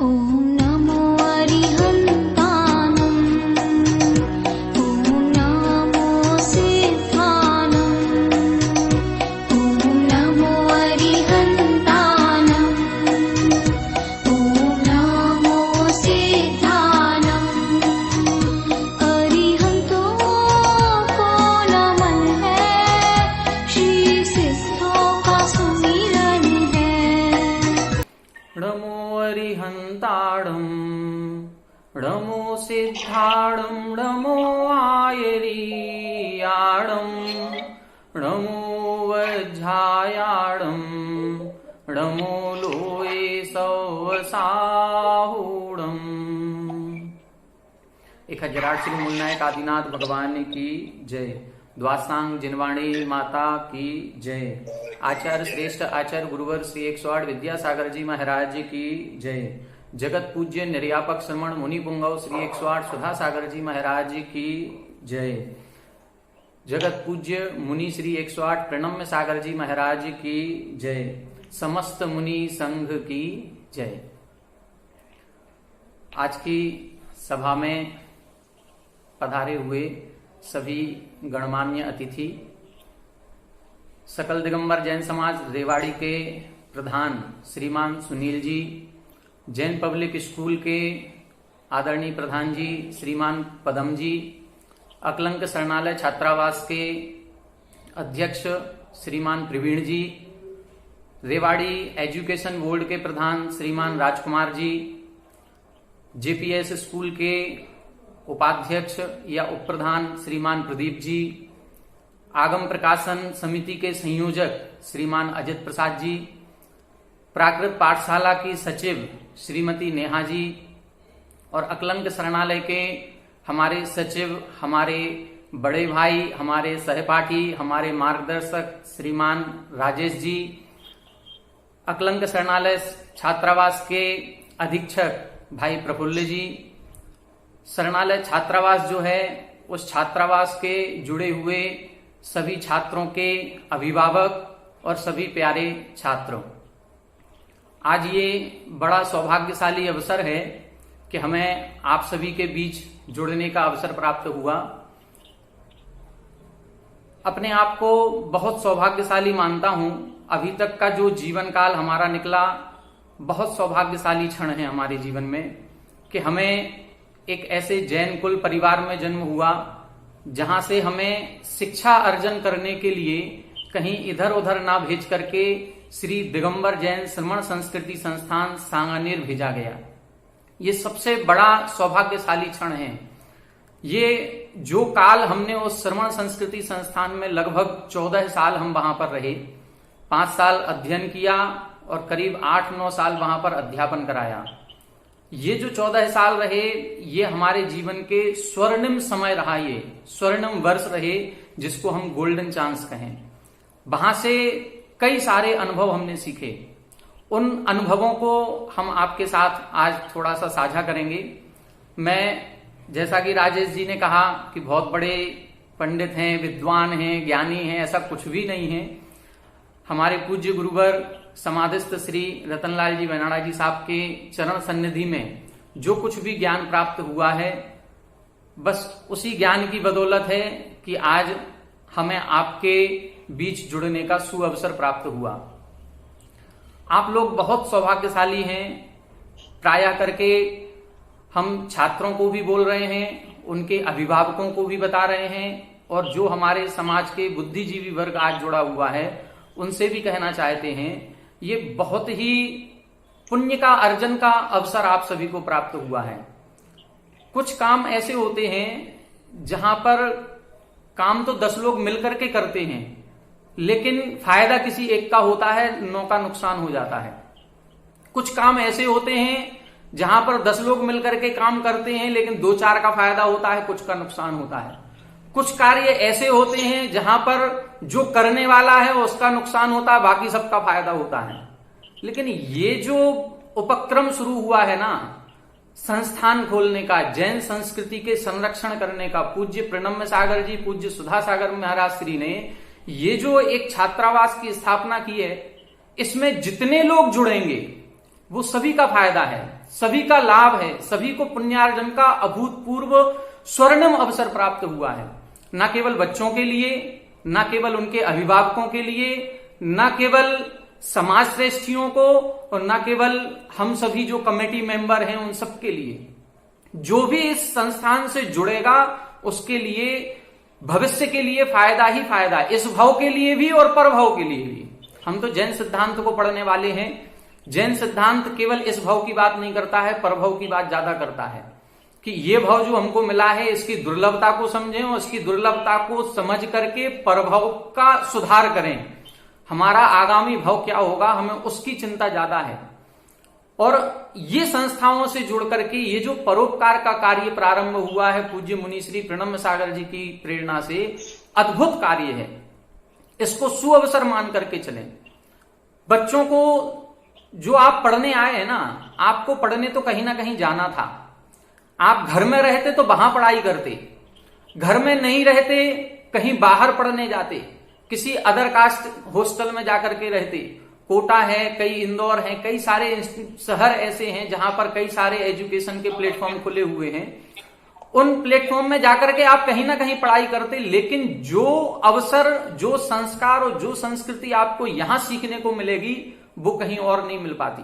ॐ नमो अरिहन्तानं ॐ नमो सिद्धानं ॐ नमो अरिहन्तानं ॐ नमो सिद्धानं अरिहंतो को नमन है, श्री सिद्धों का सुमिरन है। नमो अरिहंताणं नमो सिद्धाणं नमो आयरीयाणं नमो वज्रायाणं नमो लोये सवसाहूणम्। 1008 श्री मूलनायक आदिनाथ भगवान की जय। द्वासांग जिनवाणी माता की जय। आचार्य श्रेष्ठ आचार्य गुरुवर श्री 108 विद्यासागर जी महाराज की जय। जगत पूज्य निर्यापक श्रमण मुनि पुंगव श्री 108 सुधा सागर जी महाराज की जय। जगत पूज्य मुनि श्री 108 प्रणम्य सागर जी महाराज की जय। समस्त मुनि संघ की जय। आज की सभा में पधारे हुए सभी गणमान्य अतिथि, सकल दिगंबर जैन समाज रेवाड़ी के प्रधान श्रीमान सुनील जी, जैन पब्लिक स्कूल के आदरणीय प्रधान जी श्रीमान पदम जी, अकलंक शरणालय छात्रावास के अध्यक्ष श्रीमान प्रवीण जी, रेवाड़ी एजुकेशन बोर्ड के प्रधान श्रीमान राजकुमार जी, जेपीएस स्कूल के उपाध्यक्ष या उपप्रधान श्रीमान प्रदीप जी, आगम प्रकाशन समिति के संयोजक श्रीमान अजित प्रसाद जी, प्राकृत पाठशाला की सचिव श्रीमती नेहा जी और अकलंक शरणालय के हमारे सचिव, हमारे बड़े भाई, हमारे सहपाठी, हमारे मार्गदर्शक श्रीमान राजेश जी, अकलंक शरणालय छात्रावास के अधीक्षक भाई प्रफुल्ल जी, शरणालय छात्रावास जो है उस छात्रावास के जुड़े हुए सभी छात्रों के अभिभावक और सभी प्यारे छात्रों, आज ये बड़ा सौभाग्यशाली अवसर है कि हमें आप सभी के बीच जुड़ने का अवसर प्राप्त हुआ। अपने आप को बहुत सौभाग्यशाली मानता हूं। अभी तक का जो जीवन काल हमारा निकला, बहुत सौभाग्यशाली क्षण है हमारे जीवन में कि हमें एक ऐसे जैन कुल परिवार में जन्म हुआ जहां से हमें शिक्षा अर्जन करने के लिए कहीं इधर उधर ना भेज करके श्री दिगंबर जैन श्रमण संस्कृति संस्थान सांगानेर भेजा गया। ये सबसे बड़ा सौभाग्यशाली क्षण है। ये जो काल हमने उस श्रमण संस्कृति संस्थान में लगभग 14 साल हम वहां पर रहे, 5 साल अध्ययन किया और करीब 8-9 साल वहां पर अध्यापन कराया। ये जो 14 साल रहे, ये हमारे जीवन के स्वर्णिम समय रहा, ये स्वर्णिम वर्ष रहे जिसको हम गोल्डन चांस कहें। वहां से कई सारे अनुभव हमने सीखे। उन अनुभवों को हम आपके साथ आज थोड़ा सा साझा करेंगे। मैं, जैसा कि राजेश जी ने कहा कि बहुत बड़े पंडित हैं, विद्वान हैं, ज्ञानी हैं, ऐसा कुछ भी नहीं है। हमारे पूज्य गुरुवर समाधिस्थ श्री रतनलाल जी वेनाड़ा जी साहब के चरण सन्निधि में जो कुछ भी ज्ञान प्राप्त हुआ है, बस उसी ज्ञान की बदौलत है कि आज हमें आपके बीच जुड़ने का सुअवसर प्राप्त हुआ। आप लोग बहुत सौभाग्यशाली हैं। प्रायः करके हम छात्रों को भी बोल रहे हैं, उनके अभिभावकों को भी बता रहे हैं और जो हमारे समाज के बुद्धिजीवी वर्ग आज जुड़ा हुआ है उनसे भी कहना चाहते हैं, ये बहुत ही पुण्य का अर्जन का अवसर आप सभी को प्राप्त हुआ है। कुछ काम ऐसे होते हैं जहां पर काम तो 10 लोग मिलकर के करते हैं, लेकिन फायदा किसी एक का होता है, 9 का नुकसान हो जाता है। कुछ काम ऐसे होते हैं जहां पर 10 लोग मिलकर के काम करते हैं, लेकिन 2-4 का फायदा होता है, कुछ का नुकसान होता है। कुछ कार्य ऐसे होते हैं जहां पर जो करने वाला है उसका नुकसान होता है, बाकी सबका फायदा होता है। लेकिन ये जो उपक्रम शुरू हुआ है ना, संस्थान खोलने का, जैन संस्कृति के संरक्षण करने का, पूज्य प्रणम्य सागर जी, पूज्य सुधा सागर महाराज श्री ने ये जो एक छात्रावास की स्थापना की है, इसमें जितने लोग जुड़ेंगे वो सभी का फायदा है, सभी का लाभ है, सभी को पुण्यार्जन का अभूतपूर्व स्वर्णिम अवसर प्राप्त हुआ है। न केवल बच्चों के लिए, न केवल उनके अभिभावकों के लिए, न केवल समाज श्रेष्ठियों को, और न केवल हम सभी जो कमेटी मेंबर हैं उन सब के लिए। जो भी इस संस्थान से जुड़ेगा उसके लिए भविष्य के लिए फायदा ही फायदा, इस भाव के लिए भी और पर भाव के लिए भी। हम तो जैन सिद्धांत को पढ़ने वाले हैं। जैन सिद्धांत केवल इस भाव की बात नहीं करता है, परभाव की बात ज्यादा करता है कि ये भाव जो हमको मिला है इसकी दुर्लभता को समझें और इसकी दुर्लभता को समझ करके परभाव का सुधार करें। हमारा आगामी भाव क्या होगा, हमें उसकी चिंता ज्यादा है। और ये संस्थाओं से जुड़ करके ये जो परोपकार का कार्य प्रारंभ हुआ है पूज्य मुनि श्री प्रणम्य सागर जी की प्रेरणा से, अद्भुत कार्य है। इसको सुअवसर मान करके चलें। बच्चों को जो आप पढ़ने आए हैं ना, आपको पढ़ने तो कहीं ना कहीं जाना था। आप घर में रहते तो वहां पढ़ाई करते, घर में नहीं रहते कहीं बाहर पढ़ने जाते, किसी अदर कास्ट हॉस्टल में जाकर के रहते। कोटा है, कई इंदौर है, कई सारे शहर ऐसे हैं जहां पर कई सारे एजुकेशन के प्लेटफॉर्म खुले हुए हैं। उन प्लेटफॉर्म में जाकर के आप कहीं ना कहीं पढ़ाई करते, लेकिन जो अवसर, जो संस्कार और जो संस्कृति आपको यहां सीखने को मिलेगी वो कहीं और नहीं मिल पाती।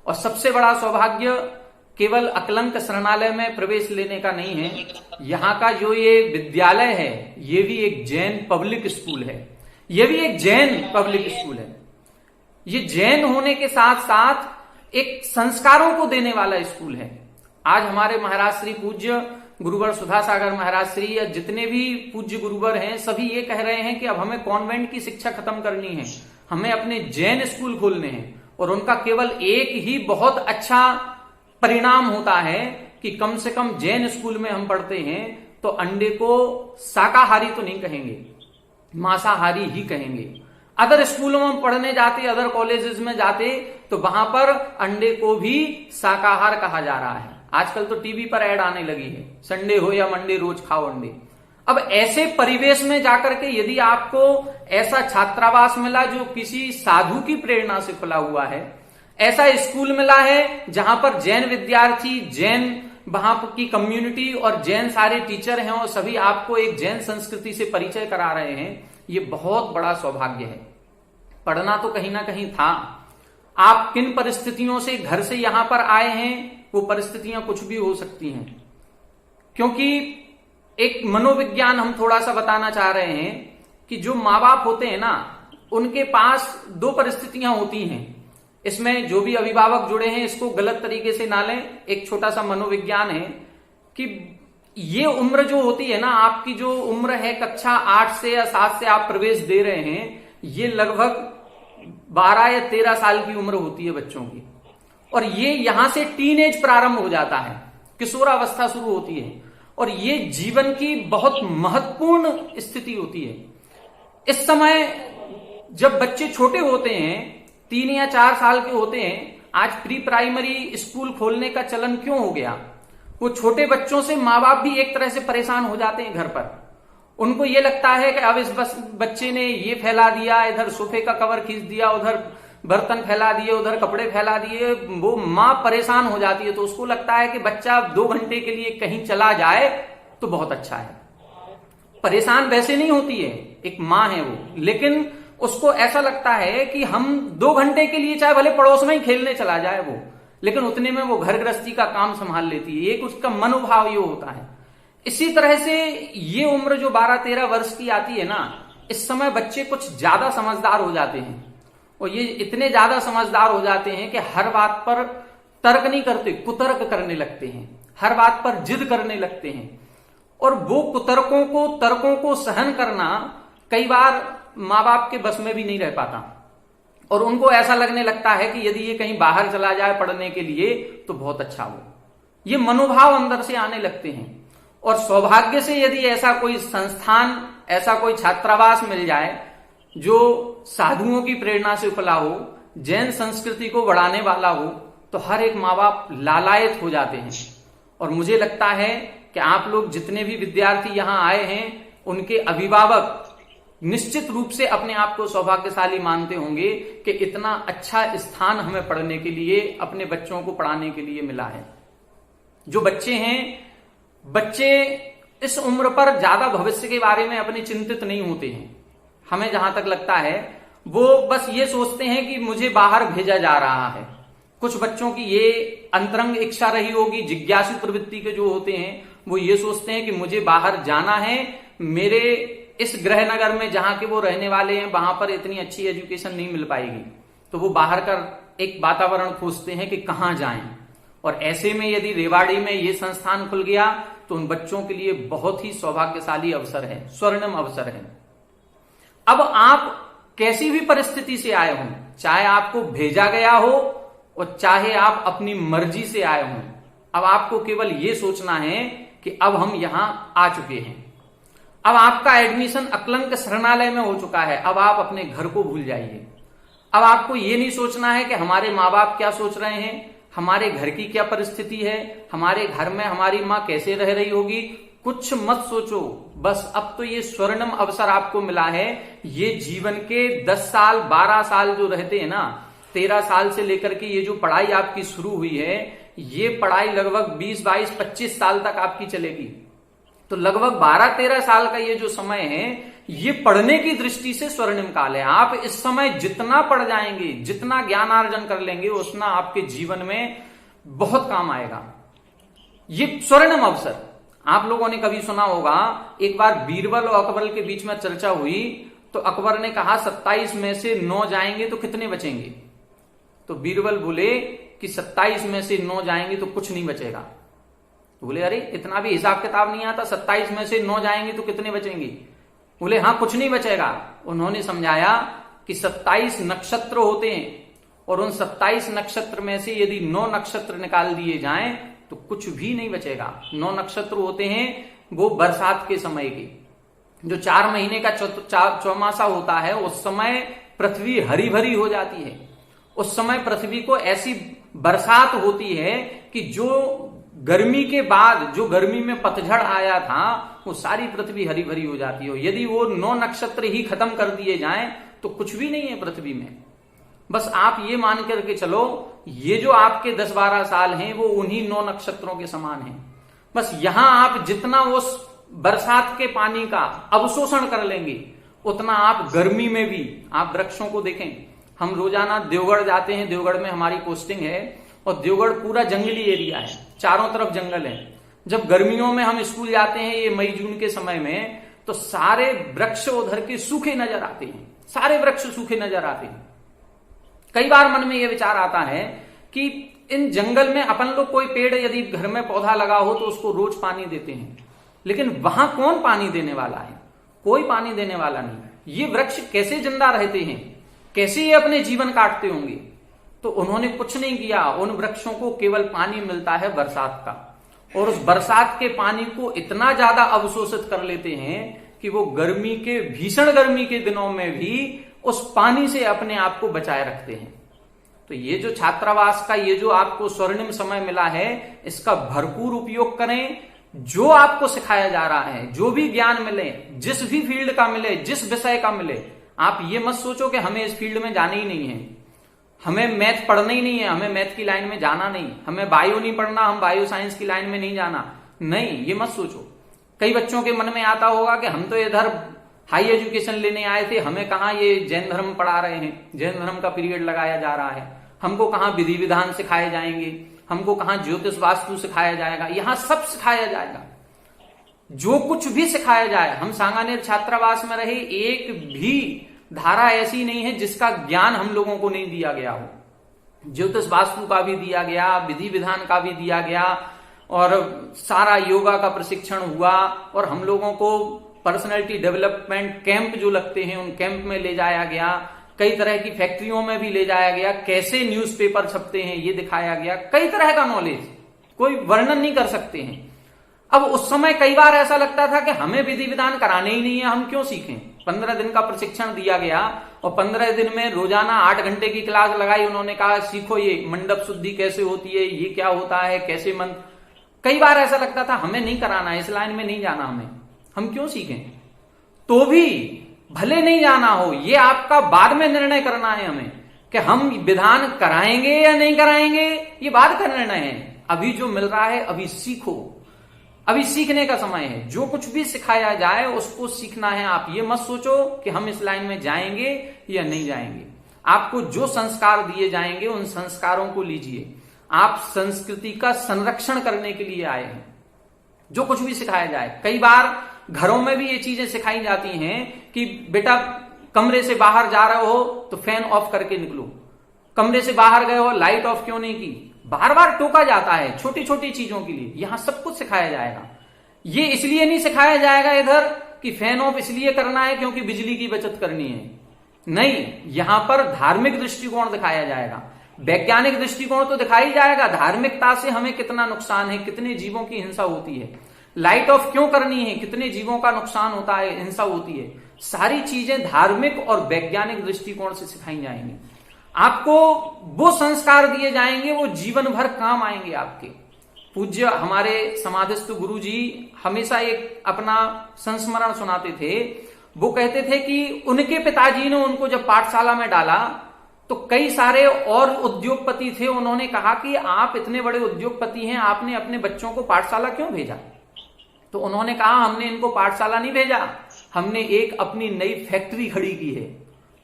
और सबसे बड़ा सौभाग्य केवल अकलंक शरणालय में प्रवेश लेने का नहीं है, यहाँ का जो ये विद्यालय है ये भी एक जैन पब्लिक स्कूल है। ये भी एक जैन पब्लिक स्कूल है। ये जैन होने के साथ साथ एक संस्कारों को देने वाला स्कूल है। आज हमारे महाराज श्री पूज्य गुरुवर सुधा सागर महाराज श्री या जितने भी पूज्य गुरुवर हैं सभी ये कह रहे हैं कि अब हमें कॉन्वेंट की शिक्षा खत्म करनी है, हमें अपने जैन स्कूल खोलने हैं। और उनका केवल एक ही बहुत अच्छा परिणाम होता है कि कम से कम जैन स्कूल में हम पढ़ते हैं तो अंडे को शाकाहारी तो नहीं कहेंगे, मांसाहारी ही कहेंगे। अदर स्कूलों में पढ़ने जाते, अदर कॉलेजेस में जाते तो वहां पर अंडे को भी शाकाहार कहा जा रहा है। आजकल तो टीवी पर ऐड आने लगी है, संडे हो या मंडे रोज खाओ अंडे। अब ऐसे परिवेश में जाकर के यदि आपको ऐसा छात्रावास मिला जो किसी साधु की प्रेरणा से खुला हुआ है, ऐसा स्कूल मिला है जहां पर जैन विद्यार्थी, जैन वहां की कम्युनिटी और जैन सारे टीचर हैं और सभी आपको एक जैन संस्कृति से परिचय करा रहे हैं, ये बहुत बड़ा सौभाग्य है। पढ़ना तो कहीं ना कहीं था। आप किन परिस्थितियों से घर से यहां पर आए हैं वो परिस्थितियां कुछ भी हो सकती हैं। क्योंकि एक मनोविज्ञान हम थोड़ा सा बताना चाह रहे हैं कि जो माँ बाप होते हैं ना, उनके पास दो परिस्थितियां होती हैं। इसमें जो भी अभिभावक जुड़े हैं इसको गलत तरीके से ना लें। एक छोटा सा मनोविज्ञान है कि ये उम्र जो होती है ना, आपकी जो उम्र है कक्षा 8 से या 7 से आप प्रवेश दे रहे हैं, ये लगभग 12 या 13 साल की उम्र होती है बच्चों की। और ये यहां से टीनेज प्रारंभ हो जाता है, किशोरावस्था शुरू होती है और ये जीवन की बहुत महत्वपूर्ण स्थिति होती है। इस समय जब बच्चे छोटे होते हैं, 3 या 4 साल के होते हैं, आज प्री प्राइमरी स्कूल खोलने का चलन क्यों हो गया? वो छोटे बच्चों से माँ बाप भी एक तरह से परेशान हो जाते हैं घर पर। उनको ये लगता है कि अब इस बच्चे ने ये फैला दिया, इधर सोफे का कवर खींच दिया, उधर बर्तन फैला दिए, उधर कपड़े फैला दिए। वो माँ परेशान हो जाती है तो उसको लगता है कि बच्चा 2 घंटे के लिए कहीं चला जाए तो बहुत अच्छा है। परेशान वैसे नहीं होती है, एक माँ है वो, लेकिन उसको ऐसा लगता है कि हम 2 घंटे के लिए चाहे भले पड़ोस में ही खेलने चला जाए वो, लेकिन उतने में वो घर गृहस्थी का काम संभाल लेती है। एक उसका मनोभाव ये होता है। इसी तरह से ये उम्र जो 12-13 वर्ष की आती है ना, इस समय बच्चे कुछ ज्यादा समझदार हो जाते हैं। और ये इतने ज्यादा समझदार हो जाते हैं कि हर बात पर तर्क नहीं करते, कुतर्क करने लगते हैं, हर बात पर जिद करने लगते हैं। और वो कुतर्कों को, तर्कों को सहन करना कई बार माँ बाप के बस में भी नहीं रह पाता। और उनको ऐसा लगने लगता है कि यदि ये कहीं बाहर चला जाए पढ़ने के लिए तो बहुत अच्छा हो। ये मनोभाव अंदर से आने लगते हैं। और सौभाग्य से यदि ऐसा कोई संस्थान, ऐसा कोई छात्रावास मिल जाए जो साधुओं की प्रेरणा से खुला हो, जैन संस्कृति को बढ़ाने वाला हो, तो हर एक माँ बाप लालायत हो जाते हैं। और मुझे लगता है कि आप लोग जितने भी विद्यार्थी यहाँ आए हैं, उनके अभिभावक निश्चित रूप से अपने आप को सौभाग्यशाली मानते होंगे कि इतना अच्छा स्थान हमें पढ़ने के लिए, अपने बच्चों को पढ़ाने के लिए मिला है। जो बच्चे हैं, बच्चे इस उम्र पर ज्यादा भविष्य के बारे में अपने चिंतित नहीं होते हैं। हमें जहां तक लगता है वो बस ये सोचते हैं कि मुझे बाहर भेजा जा रहा है। कुछ बच्चों की ये अंतरंग इच्छा रही होगी, जिज्ञासु प्रवृत्ति के जो होते हैं वो ये सोचते हैं कि मुझे बाहर जाना है, मेरे इस गृह नगर में जहां के वो रहने वाले हैं वहां पर इतनी अच्छी एजुकेशन नहीं मिल पाएगी, तो वो बाहर का एक वातावरण खोजते हैं कि कहां जाएं। और ऐसे में यदि रेवाड़ी में ये संस्थान खुल गया तो उन बच्चों के लिए बहुत ही सौभाग्यशाली अवसर है, स्वर्णिम अवसर है। अब आप कैसी भी परिस्थिति से आए हों, चाहे आपको भेजा गया हो और चाहे आप अपनी मर्जी से आए हों, अब आपको केवल ये सोचना है कि अब हम यहां आ चुके हैं, अब आपका एडमिशन अकलंक शरणालय में हो चुका है, अब आप अपने घर को भूल जाइए। अब आपको ये नहीं सोचना है कि हमारे माँ बाप क्या सोच रहे हैं, हमारे घर की क्या परिस्थिति है, हमारे घर में हमारी माँ कैसे रह रही होगी, कुछ मत सोचो। बस अब तो ये स्वर्णिम अवसर आपको मिला है। ये जीवन के 10 साल 12 साल जो रहते हैं ना, 13 साल से लेकर के ये जो पढ़ाई आपकी शुरू हुई है, ये पढ़ाई लगभग 20 22 25 साल तक आपकी चलेगी। तो लगभग 12-13 साल का ये जो समय है, ये पढ़ने की दृष्टि से स्वर्णिम काल है। आप इस समय जितना पढ़ जाएंगे, जितना ज्ञानार्जन कर लेंगे, उतना आपके जीवन में बहुत काम आएगा। ये स्वर्णिम अवसर। आप लोगों ने कभी सुना होगा, एक बार बीरबल और अकबर के बीच में चर्चा हुई तो अकबर ने कहा 27 में से 9 जाएंगे तो कितने बचेंगे? तो बीरबल बोले कि 27 में से 9 जाएंगे तो कुछ नहीं बचेगा। तो बोले अरे इतना भी हिसाब किताब नहीं आता, 27 में से 9 जाएंगे तो कितने बचेंगे? बोले हाँ कुछ नहीं बचेगा। उन्होंने समझाया कि 27 नक्षत्र होते हैं और उन 27 नक्षत्र में से यदि 9 नक्षत्र निकाल दिए जाएं तो कुछ भी नहीं बचेगा। 9 नक्षत्र होते हैं वो बरसात के समय के, जो 4 महीने का चौमासा होता है, उस समय पृथ्वी हरी भरी हो जाती है। उस समय पृथ्वी को ऐसी बरसात होती है कि जो गर्मी के बाद, जो गर्मी में पतझड़ आया था, वो सारी पृथ्वी हरी भरी हो जाती है। यदि वो 9 नक्षत्र ही खत्म कर दिए जाएं तो कुछ भी नहीं है पृथ्वी में। बस आप ये मान करके चलो, ये जो आपके 10-12 साल हैं वो उन्हीं 9 नक्षत्रों के समान हैं। बस यहां आप जितना उस बरसात के पानी का अवशोषण कर लेंगे, उतना आप गर्मी में भी, आप वृक्षों को देखें। हम रोजाना देवगढ़ जाते हैं, देवगढ़ में हमारी पोस्टिंग है और देवगढ़ पूरा जंगली एरिया है, चारों तरफ जंगल है। जब गर्मियों में हम स्कूल जाते हैं, ये मई जून के समय में, तो सारे वृक्ष उधर के सूखे नजर आते हैं, सारे वृक्ष सूखे नजर आते हैं। कई बार मन में यह विचार आता है कि इन जंगल में अपन लोग कोई पेड़ यदि घर में पौधा लगा हो तो उसको रोज पानी देते हैं, लेकिन वहां कौन पानी देने वाला है? कोई पानी देने वाला नहीं। ये वृक्ष कैसे जिंदा रहते हैं, कैसे ये अपने जीवन काटते होंगे? तो उन्होंने कुछ नहीं किया, उन वृक्षों को केवल पानी मिलता है बरसात का, और उस बरसात के पानी को इतना ज्यादा अवशोषित कर लेते हैं कि वो गर्मी के, भीषण गर्मी के दिनों में भी उस पानी से अपने आप को बचाए रखते हैं। तो ये जो छात्रावास का ये जो आपको स्वर्णिम समय मिला है, इसका भरपूर उपयोग करें। जो आपको सिखाया जा रहा है, जो भी ज्ञान मिले, जिस भी फील्ड का मिले, जिस विषय का मिले, आप ये मत सोचो कि हमें इस फील्ड में जाना ही नहीं है, हमें मैथ पढ़ना ही नहीं है, हमें मैथ की लाइन में जाना नहीं, हमें बायो नहीं पढ़ना, हम बायो साइंस की लाइन में नहीं जाना। नहीं, ये मत सोचो। कई बच्चों के मन में आता होगा कि हम तो इधर हाई एजुकेशन लेने आए थे, हमें कहाँ ये जैन धर्म पढ़ा रहे हैं, जैन धर्म का पीरियड लगाया जा रहा है, हमको कहाँ विधि विधान सिखाए जाएंगे, हमको कहाँ ज्योतिष वास्तु सिखाया जाएगा। यहाँ सब सिखाया जाएगा, जो कुछ भी सिखाया जाए। हम सांगानेर छात्रावास में रहे, एक भी धारा ऐसी नहीं है जिसका ज्ञान हम लोगों को नहीं दिया गया हो। ज्योतिष वास्तु का भी दिया गया, विधि विधान का भी दिया गया, और सारा योगा का प्रशिक्षण हुआ, और हम लोगों को पर्सनैलिटी डेवलपमेंट कैंप जो लगते हैं उन कैंप में ले जाया गया, कई तरह की फैक्ट्रियों में भी ले जाया गया, कैसे न्यूज़पेपर छपते हैं ये दिखाया गया, कई तरह का नॉलेज कोई वर्णन नहीं कर सकते हैं। अब उस समय कई बार ऐसा लगता था कि हमें विधि विधान कराने ही नहीं है, हम क्यों सीखें। 15 दिन का प्रशिक्षण दिया गया और 15 दिन में रोजाना 8 घंटे की क्लास लगाई। उन्होंने कहा सीखो ये मंडप शुद्धि कैसे होती है, ये क्या होता है, कैसे मंत्र। कई बार ऐसा लगता था हमें नहीं कराना है, इस लाइन में नहीं जाना हमें, हम क्यों सीखें। तो भी भले नहीं जाना हो, ये आपका बाद में निर्णय करना है हमें कि हम विधान कराएंगे या नहीं कराएंगे, ये बाद का निर्णय है। अभी जो मिल रहा है अभी सीखो, अभी सीखने का समय है। जो कुछ भी सिखाया जाए उसको सीखना है। आप ये मत सोचो कि हम इस लाइन में जाएंगे या नहीं जाएंगे। आपको जो संस्कार दिए जाएंगे उन संस्कारों को लीजिए। आप संस्कृति का संरक्षण करने के लिए आए हैं। जो कुछ भी सिखाया जाए, कई बार घरों में भी ये चीजें सिखाई जाती हैं कि बेटा कमरे से बाहर जा रहे हो तो फैन ऑफ करके निकलो, कमरे से बाहर गए हो लाइट ऑफ क्यों नहीं की। बार बार टोका जाता है छोटी छोटी चीजों के लिए। यहां सब कुछ सिखाया जाएगा। ये इसलिए नहीं सिखाया जाएगा इधर कि फैन ऑफ इसलिए करना है क्योंकि बिजली की बचत करनी है, नहीं। यहां पर धार्मिक दृष्टिकोण दिखाया जाएगा, वैज्ञानिक दृष्टिकोण तो दिखाई जाएगा। धार्मिकता से हमें कितना नुकसान है, कितने जीवों की हिंसा होती है, लाइट ऑफ क्यों करनी है, कितने जीवों का नुकसान होता है, हिंसा होती है। सारी चीजें धार्मिक और वैज्ञानिक दृष्टिकोण से सिखाई जाएंगी। आपको वो संस्कार दिए जाएंगे, वो जीवन भर काम आएंगे आपके। पूज्य हमारे समाधिस्थ गुरु जी हमेशा एक अपना संस्मरण सुनाते थे। वो कहते थे कि उनके पिताजी ने उनको जब पाठशाला में डाला तो कई सारे और उद्योगपति थे। उन्होंने कहा कि आप इतने बड़े उद्योगपति हैं, आपने अपने बच्चों को पाठशाला क्यों भेजा। तो उन्होंने कहा हमने इनको पाठशाला नहीं भेजा, हमने एक अपनी नई फैक्ट्री खड़ी की है।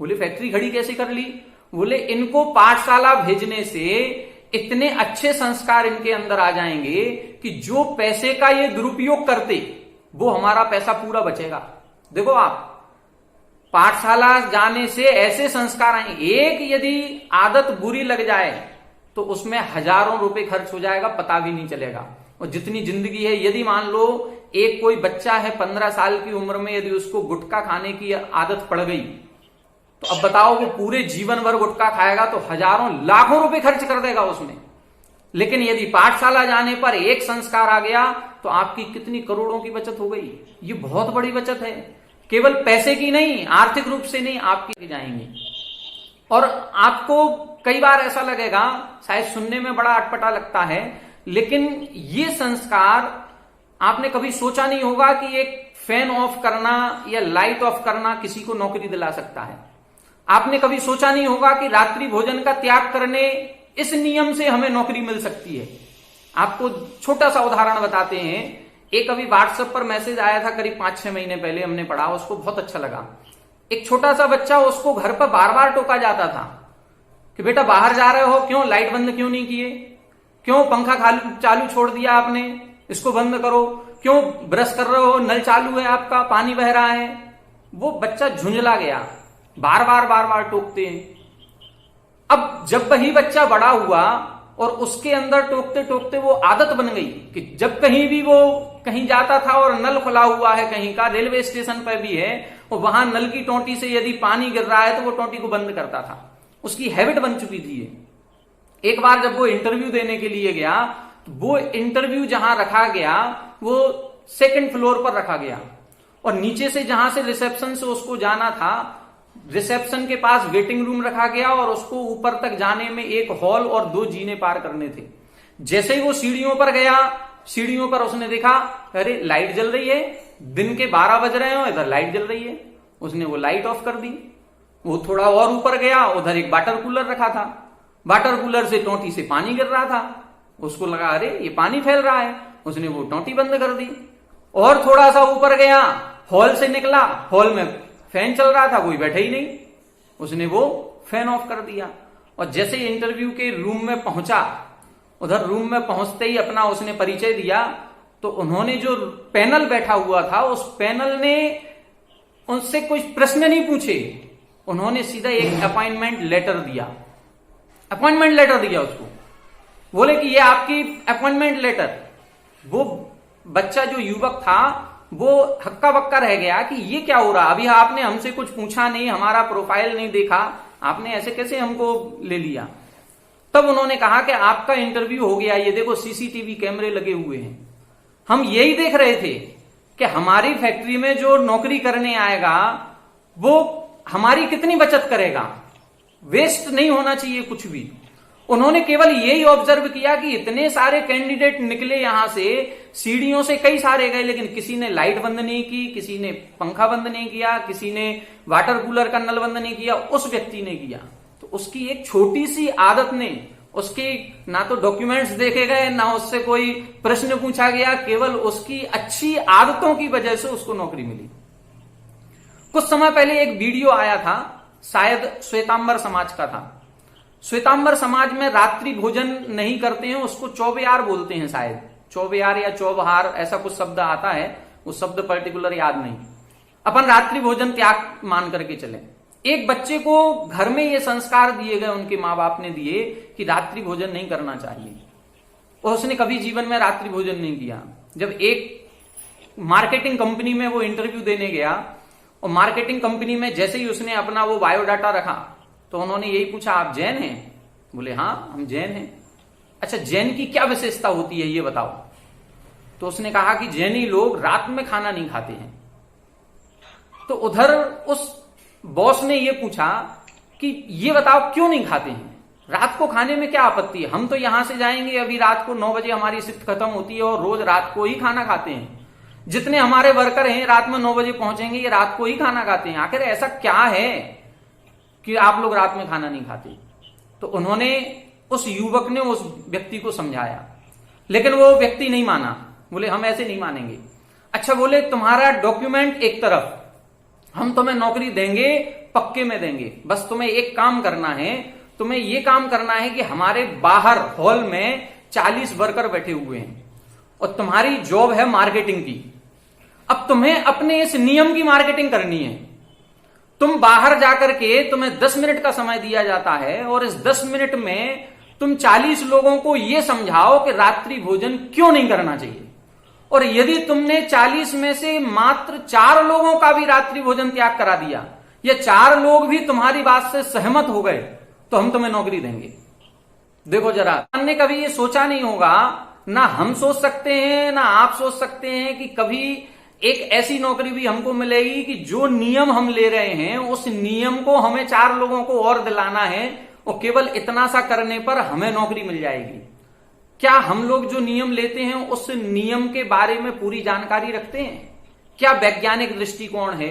बोले फैक्ट्री खड़ी कैसे कर ली। बोले इनको पाठशाला भेजने से इतने अच्छे संस्कार इनके अंदर आ जाएंगे कि जो पैसे का ये दुरुपयोग करते वो हमारा पैसा पूरा बचेगा। देखो आप पाठशाला जाने से ऐसे संस्कार आएंगे। एक यदि आदत बुरी लग जाए तो उसमें हजारों रुपए खर्च हो जाएगा, पता भी नहीं चलेगा। और जितनी जिंदगी है, यदि मान लो एक कोई बच्चा है 15 साल की उम्र में, यदि उसको गुटखा खाने की आदत पड़ गई तो अब बताओ वो पूरे जीवन भर गुटखा खाएगा तो हजारों लाखों रुपए खर्च कर देगा उसमें। लेकिन यदि पाठशाला जाने पर एक संस्कार आ गया तो आपकी कितनी करोड़ों की बचत हो गई। ये बहुत बड़ी बचत है, केवल पैसे की नहीं, आर्थिक रूप से नहीं, आपकी जाएंगी। और आपको कई बार ऐसा लगेगा, शायद सुनने में बड़ा अटपटा लगता है, लेकिन ये संस्कार आपने कभी सोचा नहीं होगा कि एक फैन ऑफ करना या लाइट ऑफ करना किसी को नौकरी दिला सकता है। आपने कभी सोचा नहीं होगा कि रात्रि भोजन का त्याग करने इस नियम से हमें नौकरी मिल सकती है। आपको छोटा सा उदाहरण बताते हैं। एक अभी व्हाट्सएप पर मैसेज आया था करीब 5-6 महीने पहले, हमने पढ़ा, उसको बहुत अच्छा लगा। एक छोटा सा बच्चा, उसको घर पर बार बार टोका जाता था कि बेटा बाहर जा रहे हो, क्यों लाइट बंद क्यों नहीं किए, क्यों पंखा चालू छोड़ दिया आपने, इसको बंद करो, क्यों ब्रश कर रहे हो, नल चालू है आपका, पानी बह रहा है। वो बच्चा झुंझला गया, बार बार टोकते हैं। अब जब वही बच्चा बड़ा हुआ और उसके अंदर टोकते टोकते वो आदत बन गई कि जब कहीं भी वो कहीं जाता था और नल खुला हुआ है कहीं का, रेलवे स्टेशन पर भी है, और वहां नल की टोंटी से यदि पानी गिर रहा है तो वो टोंटी को बंद करता था। उसकी हैबिट बन चुकी थी ये। एक बार जब वो इंटरव्यू देने के लिए गया तो वो इंटरव्यू जहां रखा गया वो 2nd फ्लोर पर रखा गया, और नीचे से जहां से रिसेप्शन से उसको जाना था, रिसेप्शन के पास वेटिंग रूम रखा गया और उसको ऊपर तक जाने में एक हॉल और 2 जीने पार करने थे। जैसे ही वो सीढ़ियों पर गया, सीढ़ियों पर उसने देखा अरे लाइट जल रही है, दिन के 12 बज रहे हो, इधर लाइट जल रही है। उसने वो लाइट ऑफ कर दी। वो थोड़ा और ऊपर गया, उधर एक वाटर कूलर रखा था, वाटर कूलर से टोंटी से पानी गिर रहा था। उसको लगा अरे ये पानी फैल रहा है, उसने वो टोंटी बंद कर दी। और थोड़ा सा ऊपर गया, हॉल से निकला, हॉल में फैन चल रहा था, कोई बैठा ही नहीं, उसने वो फैन ऑफ कर दिया। और जैसे इंटरव्यू के रूम में पहुंचा, उधर रूम में पहुंचते ही अपना उसने परिचय दिया, तो उन्होंने जो पैनल बैठा हुआ था उस पैनल ने उनसे कुछ प्रश्न नहीं पूछे, उन्होंने सीधा एक अपॉइंटमेंट लेटर दिया। अपॉइंटमेंट लेटर दिया उसको, बोले कि ये आपकी अपॉइंटमेंट लेटर। वो बच्चा जो युवक था वो हक्का बक्का रह गया कि ये क्या हो रहा, अभी आपने हमसे कुछ पूछा नहीं, हमारा प्रोफाइल नहीं देखा, आपने ऐसे कैसे हमको ले लिया। तब उन्होंने कहा कि आपका इंटरव्यू हो गया, ये देखो सीसीटीवी कैमरे लगे हुए हैं। हम यही देख रहे थे कि हमारी फैक्ट्री में जो नौकरी करने आएगा वो हमारी कितनी बचत करेगा, वेस्ट नहीं होना चाहिए कुछ भी। उन्होंने केवल यही ऑब्जर्व किया कि इतने सारे कैंडिडेट निकले यहां से, सीढ़ियों से कई सारे गए, लेकिन किसी ने लाइट बंद नहीं की, किसी ने पंखा बंद नहीं किया, किसी ने वाटर कूलर का नल बंद नहीं किया, उस व्यक्ति ने किया। तो उसकी एक छोटी सी आदत ने, उसके ना तो डॉक्यूमेंट्स देखे गए, ना उससे कोई प्रश्न पूछा गया, केवल उसकी अच्छी आदतों की वजह से उसको नौकरी मिली। कुछ समय पहले एक वीडियो आया था, शायद श्वेतांबर समाज का था। श्वेतांबर समाज में रात्रि भोजन नहीं करते हैं, उसको चौबयार बोलते हैं, शायद चौबयार या चौबहार ऐसा कुछ शब्द आता है, वो शब्द पर्टिकुलर याद नहीं। अपन रात्रि भोजन त्याग मान करके चले। एक बच्चे को घर में ये संस्कार दिए गए, उनके माँ बाप ने दिए कि रात्रि भोजन नहीं करना चाहिए, और उसने कभी जीवन में रात्रि भोजन नहीं किया। जब एक मार्केटिंग कंपनी में वो इंटरव्यू देने गया, और मार्केटिंग कंपनी में जैसे ही उसने अपना वो बायोडाटा रखा, तो उन्होंने यही पूछा, आप जैन हैं? बोले हाँ, हम जैन हैं। अच्छा, जैन की क्या विशेषता होती है ये बताओ। तो उसने कहा कि जैनी लोग रात में खाना नहीं खाते हैं। तो उधर उस बॉस ने ये पूछा कि ये बताओ क्यों नहीं खाते हैं, रात को खाने में क्या आपत्ति है? हम तो यहां से जाएंगे, अभी रात को 9 बजे हमारी शिफ्ट खत्म होती है, और रोज रात को ही खाना खाते हैं। जितने हमारे वर्कर हैं रात में 9 बजे पहुंचेंगे, ये रात को ही खाना खाते हैं। आखिर ऐसा क्या है कि आप लोग रात में खाना नहीं खाते? तो उन्होंने, उस युवक ने उस व्यक्ति को समझाया, लेकिन वो व्यक्ति नहीं माना। बोले हम ऐसे नहीं मानेंगे। अच्छा, बोले तुम्हारा डॉक्यूमेंट एक तरफ, हम तुम्हें नौकरी देंगे, पक्के में देंगे, बस तुम्हें एक काम करना है, तुम्हें ये काम करना है कि हमारे बाहर हॉल में 40 वर्कर बैठे हुए हैं, और तुम्हारी जॉब है मार्केटिंग की। अब तुम्हें अपने इस नियम की मार्केटिंग करनी है। तुम बाहर जाकर के, तुम्हें 10 मिनट का समय दिया जाता है, और इस 10 मिनट में तुम 40 लोगों को यह समझाओ कि रात्रि भोजन क्यों नहीं करना चाहिए। और यदि तुमने 40 में से मात्र 4 लोगों का भी रात्रि भोजन त्याग करा दिया, या 4 लोग भी तुम्हारी बात से सहमत हो गए, तो हम तुम्हें नौकरी देंगे। देखो जरा, हमने कभी ये सोचा नहीं होगा, ना हम सोच सकते हैं, ना आप सोच सकते हैं कि कभी एक ऐसी नौकरी भी हमको मिलेगी कि जो नियम हम ले रहे हैं, उस नियम को हमें 4 लोगों को और दिलाना है, और केवल इतना सा करने पर हमें नौकरी मिल जाएगी। क्या हम लोग जो नियम लेते हैं उस नियम के बारे में पूरी जानकारी रखते हैं? क्या वैज्ञानिक दृष्टिकोण है?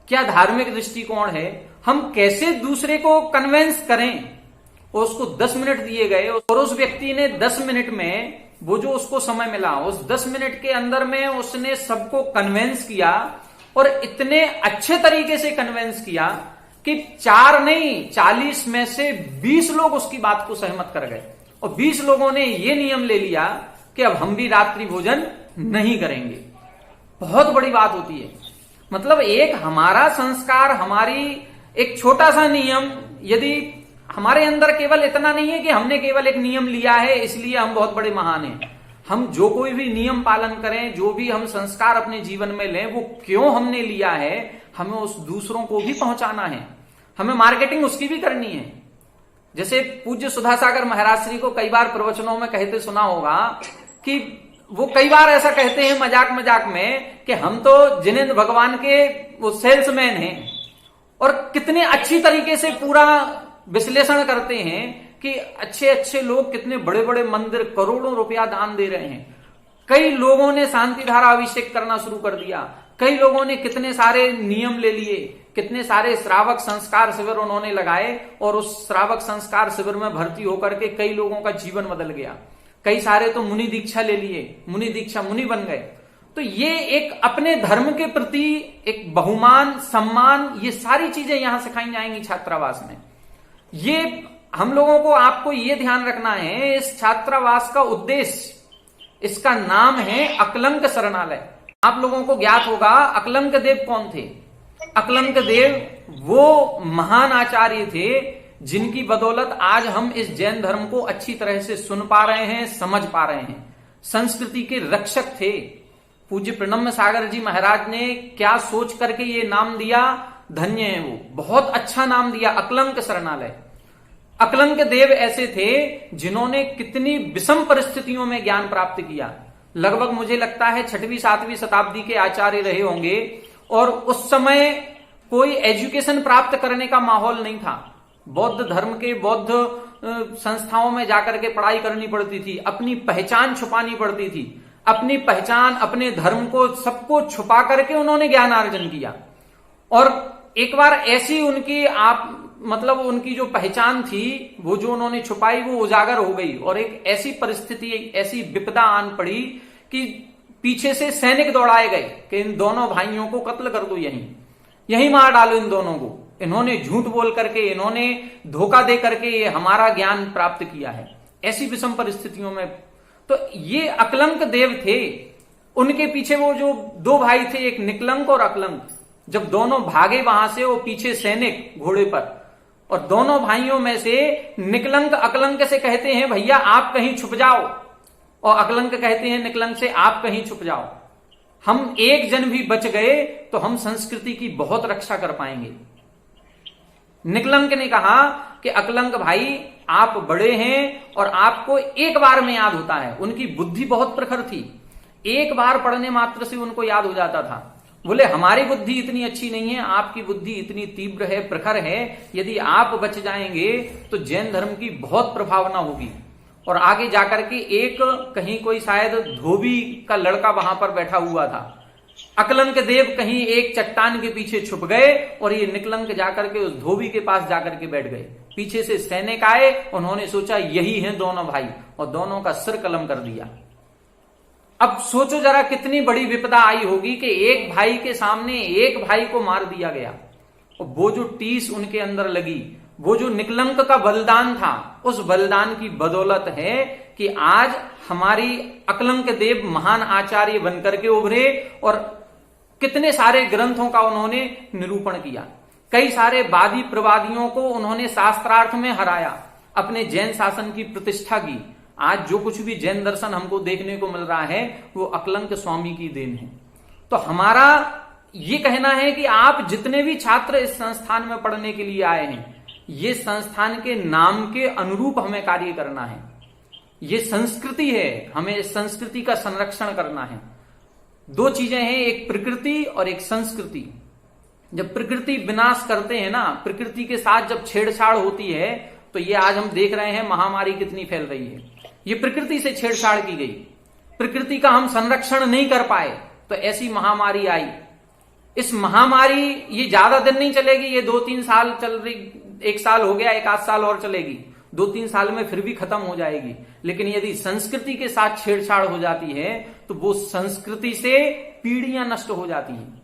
क्या धार्मिक दृष्टिकोण है? हम कैसे दूसरे को कन्वेंस करें? और उसको 10 मिनट दिए गए, और उस व्यक्ति ने 10 मिनट में, वो जो उसको समय मिला, उस 10 मिनट के अंदर में उसने सबको कन्वेंस किया, और इतने अच्छे तरीके से कन्वेंस किया कि 4 नहीं 40 में से 20 लोग उसकी बात को सहमत कर गए, और 20 लोगों ने ये नियम ले लिया कि अब हम भी रात्रि भोजन नहीं करेंगे। बहुत बड़ी बात होती है। मतलब एक हमारा संस्कार, हमारी एक छोटा सा नियम, यदि हमारे अंदर केवल इतना नहीं है कि हमने केवल एक नियम लिया है इसलिए हम बहुत बड़े महान हैं। हम जो कोई भी नियम पालन करें, जो भी हम संस्कार अपने जीवन में लें, वो क्यों हमने लिया है, हमें उस दूसरों को भी पहुंचाना है, हमें मार्केटिंग उसकी भी करनी है। जैसे पूज्य सुधासागर महाराज श्री को कई बार प्रवचनों में कहते सुना होगा कि वो कई बार ऐसा कहते हैं मजाक मजाक में कि हम तो जिनेंद्र भगवान के वो सेल्समैन हैं, और कितने अच्छी तरीके से पूरा विश्लेषण करते हैं कि अच्छे अच्छे लोग कितने बड़े बड़े मंदिर, करोड़ों रुपया दान दे रहे हैं। कई लोगों ने शांति धारा अभिषेक करना शुरू कर दिया, कई लोगों ने कितने सारे नियम ले लिए, कितने सारे श्रावक संस्कार शिविर उन्होंने लगाए, और उस श्रावक संस्कार शिविर में भर्ती होकर के कई लोगों का जीवन बदल गया। कई सारे तो मुनि दीक्षा ले लिए, मुनि दीक्षा मुनि बन गए। तो ये एक अपने धर्म के प्रति एक बहुमान, सम्मान, ये सारी चीजें यहां सिखाई जाएंगी छात्रावास में। ये हम लोगों को, आपको ये ध्यान रखना है, इस छात्रावास का उद्देश्य, इसका नाम है अकलंक शरणालय। आप लोगों को ज्ञात होगा अकलंक देव कौन थे। अकलंक देव वो महान आचार्य थे जिनकी बदौलत आज हम इस जैन धर्म को अच्छी तरह से सुन पा रहे हैं, समझ पा रहे हैं। संस्कृति के रक्षक थे। पूज्य प्रणम्य सागर जी महाराज ने क्या सोच करके ये नाम दिया, धन्य है वो, बहुत अच्छा नाम दिया, अकलंक शरणालय। अकलंक देव ऐसे थे जिन्होंने कितनी विषम परिस्थितियों में ज्ञान प्राप्त किया। लगभग मुझे लगता है 6वीं 7वीं शताब्दी के आचार्य रहे होंगे, और उस समय कोई एजुकेशन प्राप्त करने का माहौल नहीं था। बौद्ध धर्म के, बौद्ध संस्थाओं में जाकर के पढ़ाई करनी पड़ती थी, अपनी पहचान छुपानी पड़ती थी, अपनी पहचान, अपने धर्म को, सबको छुपा करके उन्होंने ज्ञानार्जन किया। और एक बार ऐसी उनकी उनकी जो पहचान थी, वो जो उन्होंने छुपाई, वो उजागर हो गई और एक ऐसी परिस्थिति, ऐसी विपदा आन पड़ी कि पीछे से सैनिक दौड़ाए गए कि इन दोनों भाइयों को कत्ल कर दो, यहीं मार डालो इन दोनों को। इन्होंने झूठ बोल करके, इन्होंने धोखा दे करके ये हमारा ज्ञान प्राप्त किया है। ऐसी विषम परिस्थितियों में तो ये अकलंक देव थे, उनके पीछे वो जो दो भाई थे, एक निकलंक और अकलंक, जब दोनों भागे वहां से, वो पीछे सैनिक घोड़े पर, और दोनों भाइयों में से निकलंक अकलंक से कहते हैं भैया आप कहीं छुप जाओ, और अकलंक कहते हैं निकलंक से आप कहीं छुप जाओ, हम एक जन भी बच गए तो हम संस्कृति की बहुत रक्षा कर पाएंगे। निकलंक ने कहा कि अकलंक भाई आप बड़े हैं और आपको एक बार में याद होता है। उनकी बुद्धि बहुत प्रखर थी, एक बार पढ़ने मात्र से उनको याद हो जाता था। बोले हमारी बुद्धि इतनी अच्छी नहीं है, आपकी बुद्धि इतनी तीव्र है, प्रखर है, यदि आप बच जाएंगे तो जैन धर्म की बहुत प्रभावना होगी। और आगे जाकर के एक कहीं कोई शायद धोबी का लड़का वहां पर बैठा हुआ था, अकलंक देव कहीं एक चट्टान के पीछे छुप गए और ये निकलंक जाकर के उस धोबी के पास जाकर के बैठ गए। पीछे से सैनिक आए, उन्होंने सोचा यही हैं दोनों भाई, और दोनों का सिर कलम कर दिया। अब सोचो जरा कितनी बड़ी विपदा आई होगी कि एक भाई के सामने एक भाई को मार दिया गया, और वो जो टीस उनके अंदर लगी, वो जो निकलंक का बलिदान था, उस बलिदान की बदौलत है कि आज हमारी अकलंक देव महान आचार्य बनकर के उभरे और कितने सारे ग्रंथों का उन्होंने निरूपण किया, कई सारे वादी प्रवादियों को उन्होंने शास्त्रार्थ में हराया, अपने जैन शासन की प्रतिष्ठा की। आज जो कुछ भी जैन दर्शन हमको देखने को मिल रहा है वो अकलंक स्वामी की देन है। तो हमारा ये कहना है कि आप जितने भी छात्र इस संस्थान में पढ़ने के लिए आए हैं, ये संस्थान के नाम के अनुरूप हमें कार्य करना है। ये संस्कृति है, हमें इस संस्कृति का संरक्षण करना है। दो चीजें हैं, एक प्रकृति और एक संस्कृति। जब प्रकृति विनाश करते हैं ना, प्रकृति के साथ जब छेड़छाड़ होती है, तो ये आज हम देख रहे हैं महामारी कितनी फैल रही है, ये प्रकृति से छेड़छाड़ की गई। प्रकृति का हम संरक्षण नहीं कर पाए तो ऐसी महामारी आई। इस महामारी ये ज्यादा दिन नहीं चलेगी, ये 2-3 साल चल रही, 1 साल हो गया, 1 आध साल और चलेगी, 2-3 साल में फिर भी खत्म हो जाएगी। लेकिन यदि संस्कृति के साथ छेड़छाड़ हो जाती है तो वो संस्कृति से पीढ़ियां नष्ट हो जाती हैं।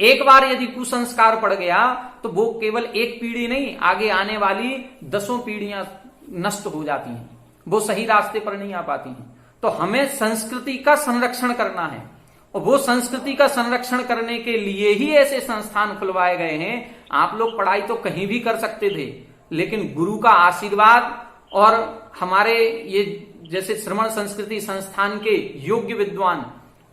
एक बार यदि कुसंस्कार पड़ गया तो वो केवल एक पीढ़ी नहीं, आगे आने वाली 10 पीढ़ियां नष्ट हो जाती हैं, वो सही रास्ते पर नहीं आ पाती हैं। तो हमें संस्कृति का संरक्षण करना है, और वो संस्कृति का संरक्षण करने के लिए ही ऐसे संस्थान खुलवाए गए हैं। आप लोग पढ़ाई तो कहीं भी कर सकते थे, लेकिन गुरु का आशीर्वाद और हमारे ये जैसे श्रवण संस्कृति संस्थान के योग्य विद्वान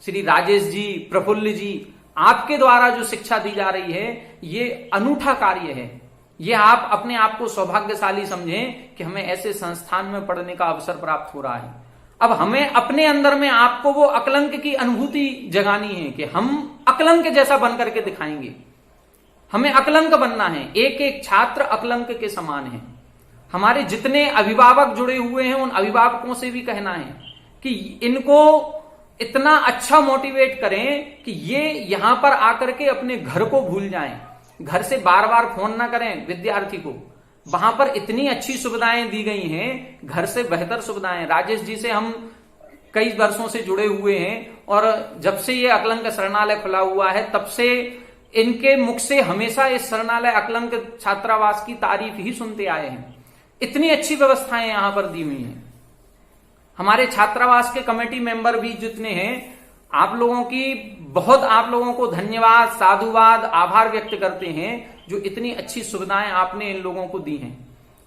श्री राजेश जी, प्रफुल्ल जी, आपके द्वारा जो शिक्षा दी जा रही है, ये अनूठा कार्य है। ये आप अपने आप को सौभाग्यशाली समझें कि हमें ऐसे संस्थान में पढ़ने का अवसर प्राप्त हो रहा है। अब हमें अपने अंदर में आपको वो अकलंक की अनुभूति जगानी है कि हम अकलंक जैसा बन करके दिखाएंगे। हमें अकलंक बनना है, एक एक छात्र अकलंक के समान है। हमारे जितने अभिभावक जुड़े हुए हैं, उन अभिभावकों से भी कहना है कि इनको इतना अच्छा मोटिवेट करें कि ये यहां पर आकर के अपने घर को भूल जाएं, घर से बार बार फोन ना करें विद्यार्थी को। वहां पर इतनी अच्छी सुविधाएं दी गई हैं, घर से बेहतर सुविधाएं। राजेश जी से हम कई वर्षों से जुड़े हुए हैं, और जब से ये अकलंक शरणालय खुला हुआ है तब से इनके मुख से हमेशा इस शरणालय अकलंक छात्रावास की तारीफ ही सुनते आए हैं। इतनी अच्छी व्यवस्थाएं यहां पर दी हुई हैं। हमारे छात्रावास के कमेटी मेंबर भी जितने हैं, आप लोगों की बहुत, आप लोगों को धन्यवाद, साधुवाद, आभार व्यक्त करते हैं जो इतनी अच्छी सुविधाएं आपने इन लोगों को दी हैं।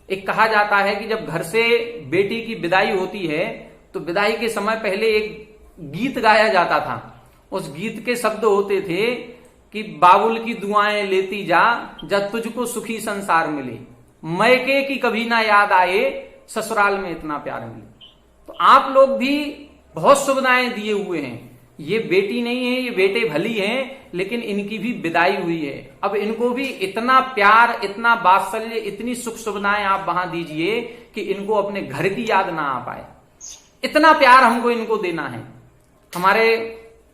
एक कहा जाता है कि जब घर से बेटी की विदाई होती है तो विदाई के समय पहले एक गीत गाया जाता था। उस गीत के शब्द होते थे कि बाबुल की दुआएं लेती जा, जब तुझको सुखी संसार मिले, मैके की कभी ना याद आए, ससुराल में इतना प्यार मिले। तो आप लोग भी बहुत सुविधाएं दिए हुए हैं, ये बेटी नहीं है, ये बेटे भली हैं, लेकिन इनकी भी विदाई हुई है। अब इनको भी इतना प्यार, इतना वात्सल्य, इतनी सुख सुविधाएं आप वहां दीजिए कि इनको अपने घर की याद ना आ पाए। इतना प्यार हमको इनको देना है। हमारे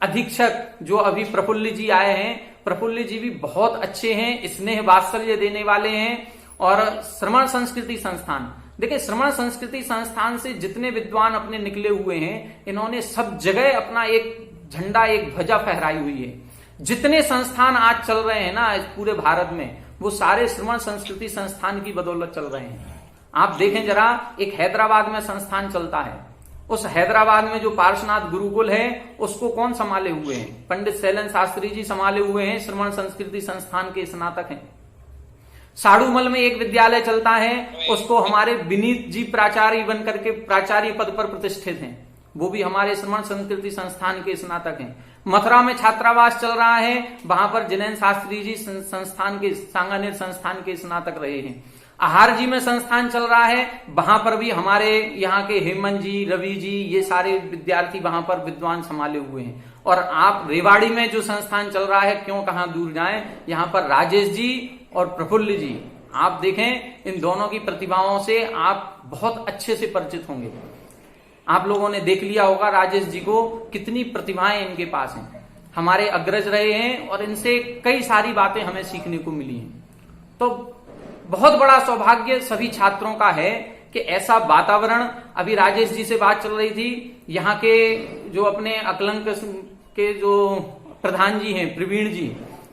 अधीक्षक जो अभी प्रफुल्ल जी आए हैं, प्रफुल्ल जी भी बहुत अच्छे हैं, स्नेह वात्सल्य देने वाले हैं। और श्रमण संस्कृति संस्थान, देखिए श्रमण संस्कृति संस्थान से जितने विद्वान अपने निकले हुए हैं, इन्होंने सब जगह अपना एक झंडा, एक ध्वजा फहराई हुई है। जितने संस्थान आज चल रहे हैं ना इस पूरे भारत में, वो सारे श्रमण संस्कृति संस्थान की बदौलत चल रहे हैं। आप देखें जरा, एक हैदराबाद में संस्थान चलता है, उस हैदराबाद में जो पार्श्वनाथ गुरुकुल है उसको कौन संभाले हुए हैं? पंडित शैलन शास्त्री जी संभाले हुए हैं, श्रमण संस्कृति संस्थान के स्नातक हैं। साड़ूमल में एक विद्यालय चलता है, उसको हमारे विनीत जी प्राचार्य बन करके प्राचार्य पद पर प्रतिष्ठित हैं, वो भी हमारे श्रमण संस्कृति संस्थान के स्नातक हैं। मथुरा में छात्रावास चल रहा है, वहां पर जिनेन्द्र शास्त्री जी संस्थान के, सांगानेर संस्थान के स्नातक रहे हैं। आहार जी में संस्थान चल रहा है, वहां पर भी हमारे यहाँ के हेमंत जी, रवि जी, ये सारे विद्यार्थी वहां पर विद्वान संभाले हुए हैं। और आप रेवाड़ी में जो संस्थान चल रहा है, क्यों कहां दूर जाएं, यहाँ पर राजेश जी और प्रफुल्ल जी, आप देखें इन दोनों की प्रतिभाओं से आप बहुत अच्छे से परिचित होंगे। आप लोगों ने देख लिया होगा राजेश जी को, कितनी प्रतिभाएं इनके पास हैं। हमारे अग्रज रहे हैं और इनसे कई सारी बातें हमें सीखने को मिली हैं। तो बहुत बड़ा सौभाग्य सभी छात्रों का है कि ऐसा वातावरण, अभी राजेश जी से बात चल रही थी, यहाँ के जो अपने अकलंक के जो प्रधान जी हैं, प्रवीण जी,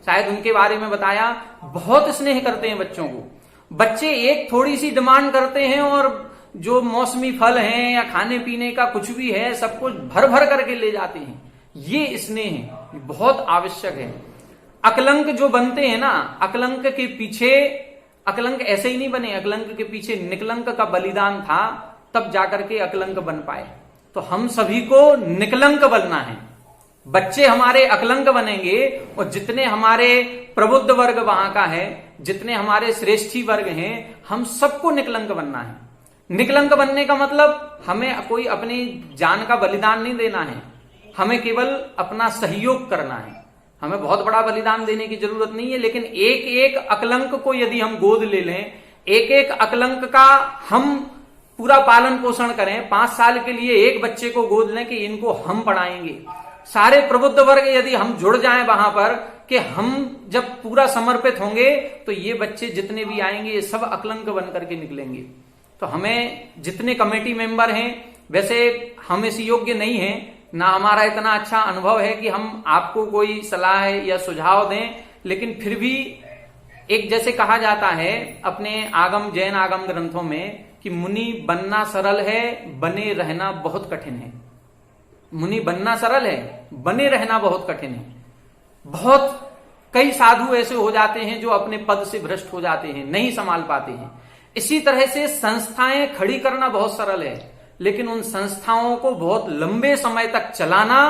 शायद उनके बारे में बताया, बहुत स्नेह करते हैं बच्चों को। बच्चे एक थोड़ी सी डिमांड करते हैं और जो मौसमी फल हैं या खाने पीने का कुछ भी है, सब कुछ भर भर करके ले जाते हैं। ये स्नेह है, बहुत आवश्यक है। अकलंक जो बनते हैं ना, अकलंक के पीछे, अकलंक ऐसे ही नहीं बने, अकलंक के पीछे निकलंक का बलिदान था, तब जाकर के अकलंक बन पाए। तो हम सभी को निकलंक बनना है। बच्चे हमारे अकलंक बनेंगे और जितने हमारे प्रबुद्ध वर्ग वहां का है, जितने हमारे श्रेष्ठी वर्ग हैं, हम सबको निकलंक बनना है। निकलंक बनने का मतलब हमें कोई अपनी जान का बलिदान नहीं देना है, हमें केवल अपना सहयोग करना है। हमें बहुत बड़ा बलिदान देने की जरूरत नहीं है, लेकिन एक एक अकलंक को यदि हम गोद ले लें, एक एक अकलंक का हम पूरा पालन पोषण करें, 5 साल के लिए एक बच्चे को गोद लें कि इनको हम पढ़ाएंगे। सारे प्रबुद्ध वर्ग यदि हम जुड़ जाएं वहां पर कि हम जब पूरा समर्पित होंगे, तो ये बच्चे जितने भी आएंगे ये सब अकलंक बन करके निकलेंगे। तो हमें जितने कमेटी मेंबर हैं, वैसे हम इस योग्य नहीं हैं, ना हमारा इतना अच्छा अनुभव है कि हम आपको कोई सलाह या सुझाव दें, लेकिन फिर भी एक जैसे कहा जाता है अपने आगम, जैन आगम ग्रंथों में कि मुनि बनना सरल है, बने रहना बहुत कठिन है। मुनि बनना सरल है, बने रहना बहुत कठिन है। बहुत कई साधु ऐसे हो जाते हैं जो अपने पद से भ्रष्ट हो जाते हैं, नहीं संभाल पाते हैं। इसी तरह से संस्थाएं खड़ी करना बहुत सरल है, लेकिन उन संस्थाओं को बहुत लंबे समय तक चलाना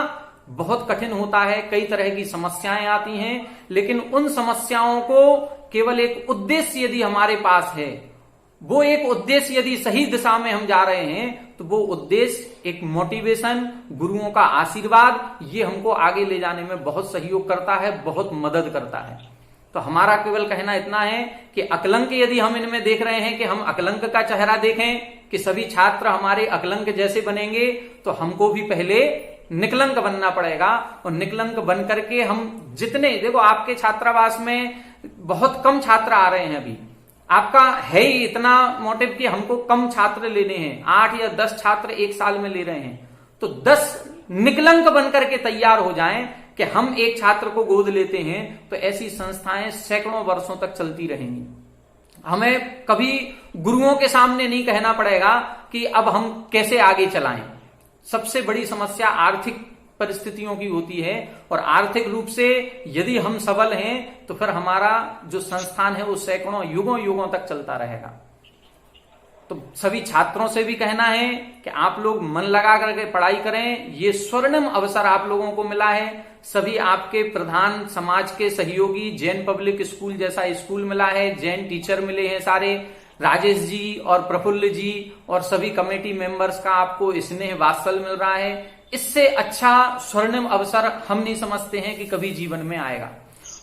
बहुत कठिन होता है। कई तरह की समस्याएं आती हैं, लेकिन उन समस्याओं को केवल एक उद्देश्य यदि हमारे पास है, वो एक उद्देश्य यदि सही दिशा में हम जा रहे हैं, तो वो उद्देश्य एक मोटिवेशन, गुरुओं का आशीर्वाद, ये हमको आगे ले जाने में बहुत सहयोग करता है, बहुत मदद करता है। तो हमारा केवल कहना इतना है कि अकलंक यदि हम इनमें देख रहे हैं कि हम अकलंक का चेहरा देखें कि सभी छात्र हमारे अकलंक जैसे बनेंगे, तो हमको भी पहले निकलंक बनना पड़ेगा। और निकलंक बन करके हम जितने, देखो आपके छात्रावास में बहुत कम छात्र आ रहे हैं, अभी आपका है ही इतना मोटिव कि हमको कम छात्र लेने हैं, 8 या 10 छात्र एक साल में ले रहे हैं, तो 10 निकलंक बनकर के तैयार हो जाएं कि हम एक छात्र को गोद लेते हैं, तो ऐसी संस्थाएं सैकड़ों वर्षों तक चलती रहेंगी। हमें कभी गुरुओं के सामने नहीं कहना पड़ेगा कि अब हम कैसे आगे चलाएं। सबसे बड़ी समस्या आर्थिक परिस्थितियों की होती है, और आर्थिक रूप से यदि हम सबल हैं तो फिर हमारा जो संस्थान है वो सैकड़ों युगों युगों तक चलता रहेगा। तो सभी छात्रों से भी कहना है कि आप लोग मन लगा करके पढ़ाई करें, ये स्वर्णिम अवसर आप लोगों को मिला है। सभी आपके प्रधान समाज के सहयोगी, जैन पब्लिक स्कूल जैसा स्कूल मिला है, जैन टीचर मिले हैं सारे, राजेश जी और प्रफुल्ल जी और सभी कमेटी मेंबर्स का आपको स्नेह वात्सल्य मिल रहा है, इससे अच्छा स्वर्णिम अवसर हम नहीं समझते हैं कि कभी जीवन में आएगा।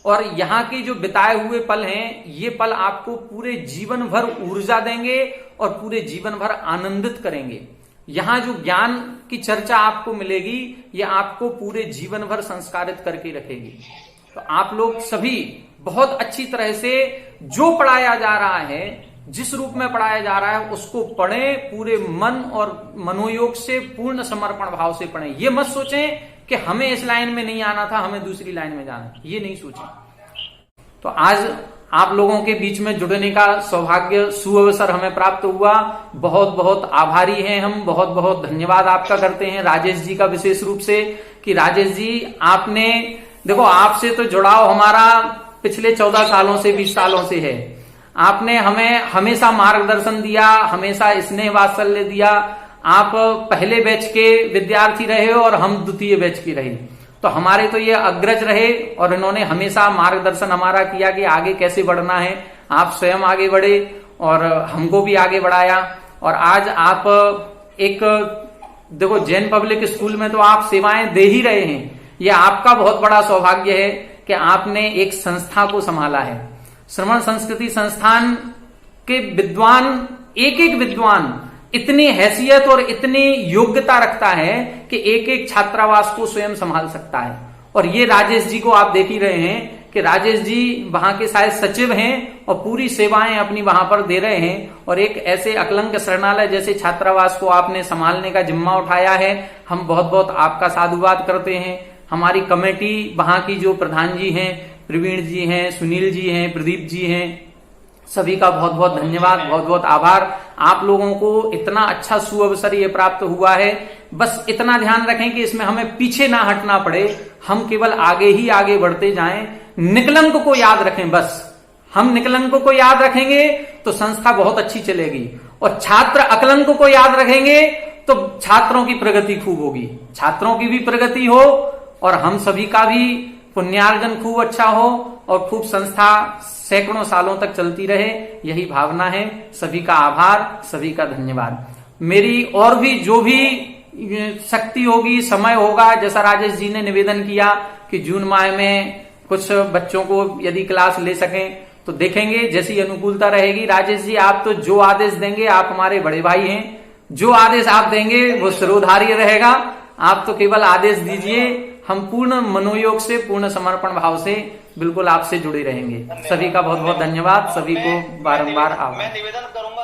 और यहाँ के जो बिताए हुए पल हैं, ये पल आपको पूरे जीवन भर ऊर्जा देंगे और पूरे जीवन भर आनंदित करेंगे। यहाँ जो ज्ञान की चर्चा आपको मिलेगी, ये आपको पूरे जीवन भर संस्कारित करके रखेगी। तो आप लोग सभी बहुत अच्छी तरह से जो पढ़ाया जा रहा है, जिस रूप में पढ़ाया जा रहा है, उसको पढ़ें, पूरे मन और मनोयोग से, पूर्ण समर्पण भाव से पढ़ें। ये मत सोचें कि हमें इस लाइन में नहीं आना था, हमें दूसरी लाइन में जाना, ये नहीं सोचें। तो आज आप लोगों के बीच में जुड़ने का सौभाग्य, सुअवसर हमें प्राप्त हुआ। बहुत बहुत आभारी हैं हम, बहुत बहुत धन्यवाद आपका करते हैं राजेश जी का विशेष रूप से, कि राजेश जी आपने, देखो आपसे तो जुड़ाव हमारा पिछले 14 सालों से, 20 सालों से है। आपने हमें हमेशा मार्गदर्शन दिया, हमेशा स्नेह वात्सल्य दिया। आप पहले बैच के विद्यार्थी रहे और हम द्वितीय बैच के रहे, तो हमारे तो ये अग्रज रहे और इन्होंने हमेशा मार्गदर्शन हमारा किया कि आगे कैसे बढ़ना है। आप स्वयं आगे बढ़े और हमको भी आगे बढ़ाया। और आज आप एक, देखो जैन पब्लिक स्कूल में तो आप सेवाएं दे ही रहे हैं। ये आपका बहुत बड़ा सौभाग्य है कि आपने एक संस्था को संभाला है। श्रवण संस्कृति संस्थान के विद्वान, एक एक विद्वान इतनी हैसियत और इतनी योग्यता रखता है कि एक एक छात्रावास को स्वयं संभाल सकता है। और ये राजेश जी को आप देख ही रहे हैं कि राजेश जी वहां के शायद सचिव हैं और पूरी सेवाएं अपनी वहां पर दे रहे हैं। और एक ऐसे अकलंक शरणालय जैसे छात्रावास को आपने संभालने का जिम्मा उठाया है। हम बहुत बहुत आपका साधुवाद करते हैं। हमारी कमेटी वहां की जो प्रधान जी हैं, प्रवीण जी हैं, सुनील जी हैं, प्रदीप जी हैं, सभी का बहुत बहुत धन्यवाद, बहुत बहुत आभार। आप लोगों को इतना अच्छा सुअवसर ये प्राप्त हुआ है। बस इतना ध्यान रखें कि इसमें हमें पीछे ना हटना पड़े, हम केवल आगे ही आगे बढ़ते जाएं। निकलंक को याद रखें, बस हम निकलंक को याद रखेंगे तो संस्था बहुत अच्छी चलेगी। और छात्र अकलंक को याद रखेंगे तो छात्रों की प्रगति खूब होगी, छात्रों की भी प्रगति हो और हम सभी का भी पुण्यार्जन खूब अच्छा हो और खूब संस्था सैकड़ों सालों तक चलती रहे, यही भावना है। सभी का आभार, सभी का धन्यवाद। मेरी और भी जो भी शक्ति होगी, समय होगा, जैसा राजेश जी ने निवेदन किया कि जून माह में कुछ बच्चों को यदि क्लास ले सकें तो देखेंगे, जैसी अनुकूलता रहेगी। राजेश जी आप तो जो आदेश देंगे, आप हमारे बड़े भाई हैं, जो आदेश आप देंगे वो शिरोधार्य रहेगा। आप तो केवल आदेश दीजिए, हम पूर्ण मनोयोग से, पूर्ण समर्पण भाव से बिल्कुल आपसे जुड़े रहेंगे। सभी का बहुत बहुत धन्यवाद, सभी को बारंबार आभार। मैं निवेदन करूंगा